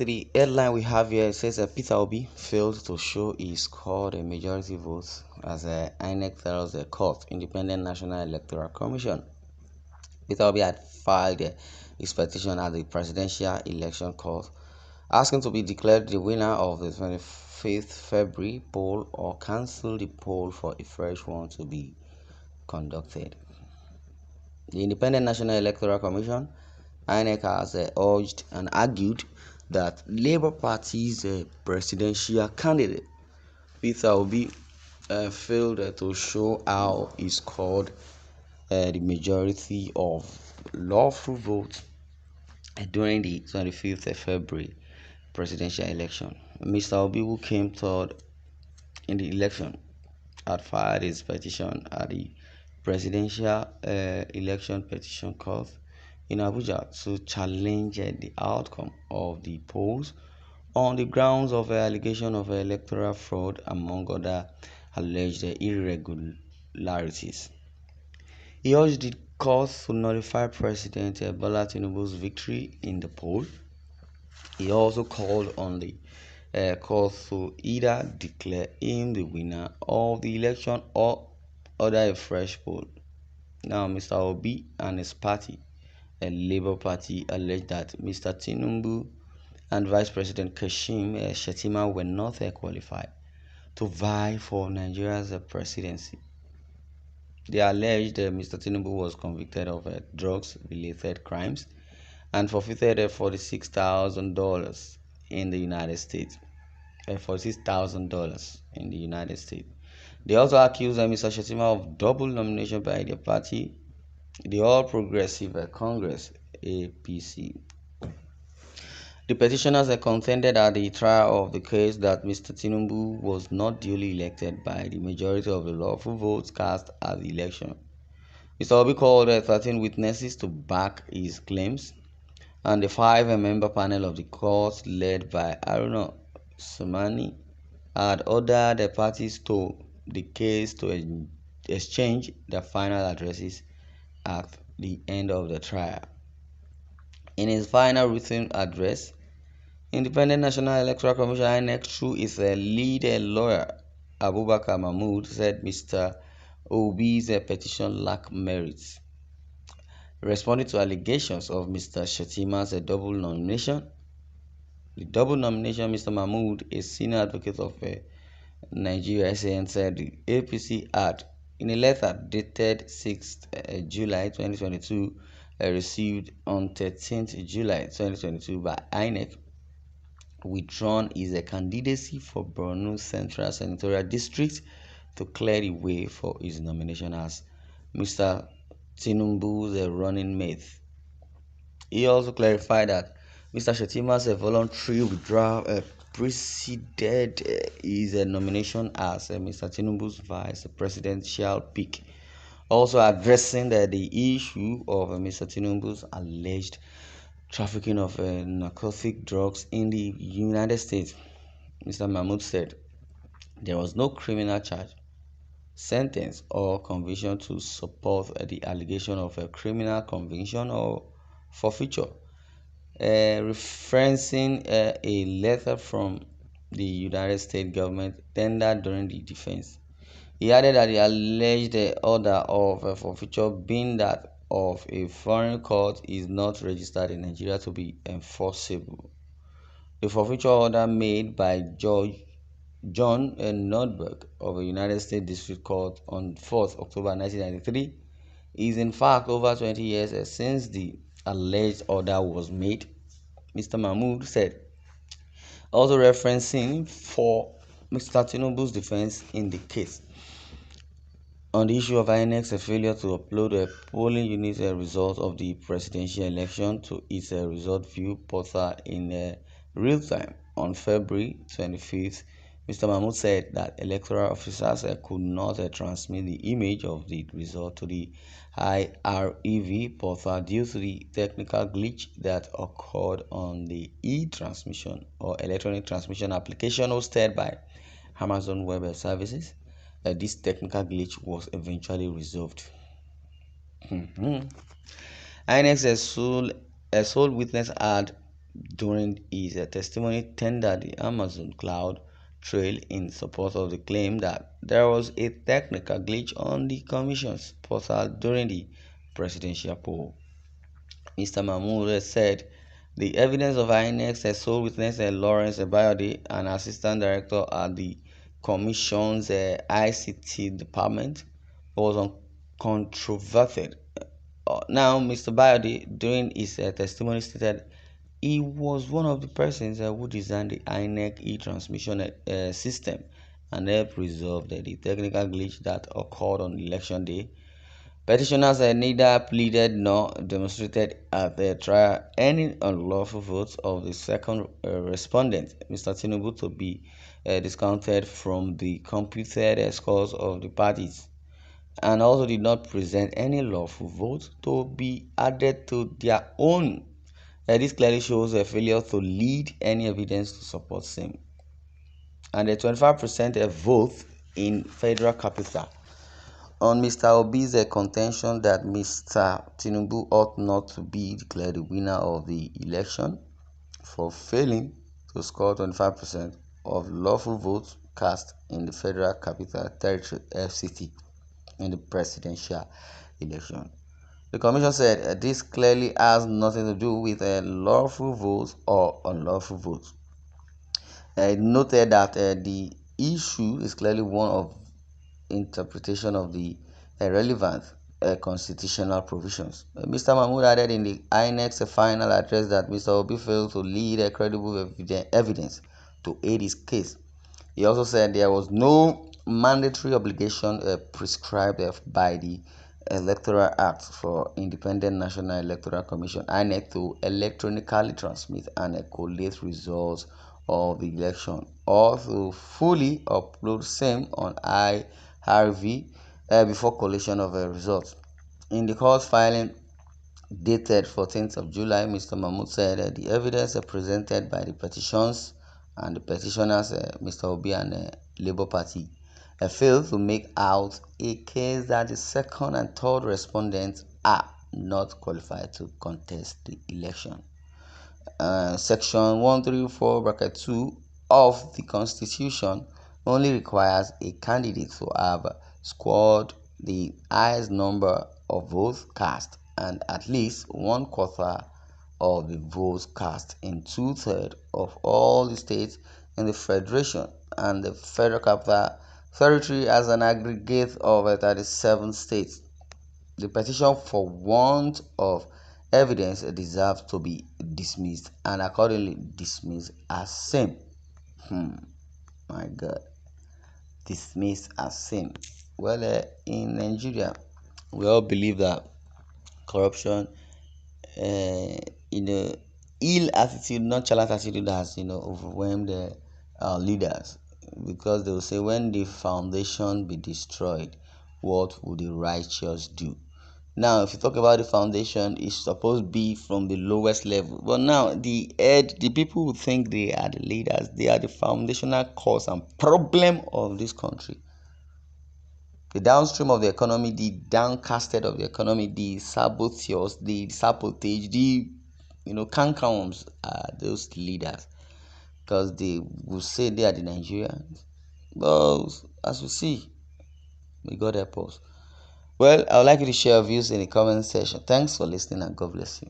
see the headline we have here. It says Peter Obi failed to show he scored a majority vote as INEC tells the court, Independent National Electoral Commission. Peter Obi had filed his petition at the Presidential Election Court, asking to be declared the winner of the 25th February poll or cancel the poll for a fresh one to be conducted. The Independent National Electoral Commission, INEC, has urged and argued that Labour Party's presidential candidate Peter Obi failed to show how he scored the majority of lawful votes during the 25th February presidential election. Mr. Obi, who came third in the election, had filed his petition at the Presidential Election Petition Court in Abuja to challenge the outcome of the polls on the grounds of allegation of electoral fraud, among other alleged irregularities. He urged the court to notify President Bola Tinubu's victory in the poll. He also called on the court to either declare him the winner of the election or order a fresh poll. Now, Mr. Obi and his party, the Labour Party, alleged that Mr. Tinubu and Vice President Kashim Shettima were not qualified to vie for Nigeria's presidency. They alleged Mr. Tinubu was convicted of drugs-related crimes and forfeited $46,000 in the United States. $46,000 in the United States. They also accused Mr. Shettima of double nomination by the party, the All Progressive Congress (APC). The petitioners contended at the trial of the case that Mr. Tinubu was not duly elected by the majority of the lawful votes cast at the election. Mr. Obi called 13 witnesses to back his claims, and the 5-member panel of the court, led by Haruna Sumani, had ordered the parties to the case to exchange their final addresses at the end of the trial. In his final written address, Independent National Electoral Commission (INEC), through its lead lawyer Abubakar Mahmood, said Mr. Obi's petition lacked merits. Responding to allegations of Mr. Shettima's double nomination, Mr. Mahmood, a senior advocate of Nigeria SAN, said the APC had, in a letter dated 6th July 2022, received on 13th July 2022 by INEC, withdrawn his candidacy for Borno Central Senatorial District to clear the way for his nomination as Mr. Tinubu's running mate. He also clarified that Mr. Shettima's voluntary withdrawal preceded his nomination as Mr. Tinubu's vice presidential pick, also addressing the issue of Mr. Tinubu's alleged trafficking of narcotic drugs in the United States. Mr. Mahmood said there was no criminal charge, sentence, or conviction to support the allegation of a criminal conviction or forfeiture, referencing a letter from the United States government tendered during the defense. He added that the alleged order of forfeiture, being that of a foreign court, is not registered in Nigeria to be enforceable. The forfeiture order made by Judge John Nordberg of the United States District Court on 4th October 1993 is in fact over 20 years since the alleged order was made, Mr. Mahmood said, also referencing for Mr. Tinubu's defense in the case on the issue of INEC's failure to upload a polling unit result of the presidential election to its result view portal in real time on February 25th. Mr. Mahmood said that electoral officers could not transmit the image of the result to the IREV portal due to the technical glitch that occurred on the e-transmission or electronic transmission application hosted by Amazon Web Services. This technical glitch was eventually resolved. INEC's sole witness had during his testimony tendered the Amazon cloud trail in support of the claim that there was a technical glitch on the commission's portal during the presidential poll. Mr. Mahmoud said the evidence of INEC's sole witness Lawrence Bayode, an assistant director at the commission's ICT department, was uncontroverted. Now, Mr. Bayode, during his testimony, stated he was one of the persons who designed the INEC e-transmission system and helped resolve the technical glitch that occurred on election day. Petitioners neither pleaded nor demonstrated at the trial any unlawful votes of the second respondent, Mr. Tinubu, to be discounted from the computed scores of the parties, and also did not present any lawful votes to be added to their own. This clearly shows a failure to lead any evidence to support same. And a 25% vote in federal capital. On Mr. Obi's contention that Mr. Tinubu ought not to be declared the winner of the election for failing to score 25% of lawful votes cast in the Federal Capital Territory (FCT) in the presidential election. The commission said this clearly has nothing to do with lawful votes or unlawful votes. It noted that the issue is clearly one of interpretation of the relevant constitutional provisions. Mr. Mahmoud added in the INEC's final address that Mr. Obi failed to lead a credible evidence to aid his case. He also said there was no mandatory obligation prescribed by the Electoral Act for Independent National Electoral Commission (INEC) to electronically transmit and collate results of the election or to fully upload same on IRV before collation of results. In the court filing dated 14th of July, Mr. Mahmoud said the evidence presented by the petitions and the petitioners, Mr. Obi and Labour Party, failed to make out a case that the second and third respondents are not qualified to contest the election. Section 134(2) of the Constitution only requires a candidate to have scored the highest number of votes cast and at least 1/4 of the votes cast in 2/3 of all the states in the Federation, and the Federal Capital Territory has an aggregate of 37 states. The petition for want of evidence deserves to be dismissed and accordingly dismissed as same. My God, dismissed as same. Well, in Nigeria, we all believe that corruption, ill attitude, nonchalant attitude has overwhelmed our leaders, because they will say, when the foundation be destroyed, what will the righteous do? Now, if you talk about the foundation, it's supposed to be from the lowest level. But now, the people who think they are the leaders, they are the foundational cause and problem of this country. The downstream of the economy, the downcasted of the economy, the saboteurs, the sabotage, the cankerworms are those leaders, because they will say they are the Nigerians. But as we see, may God help us. Well, I would like you to share your views in the comment section. Thanks for listening and God bless you.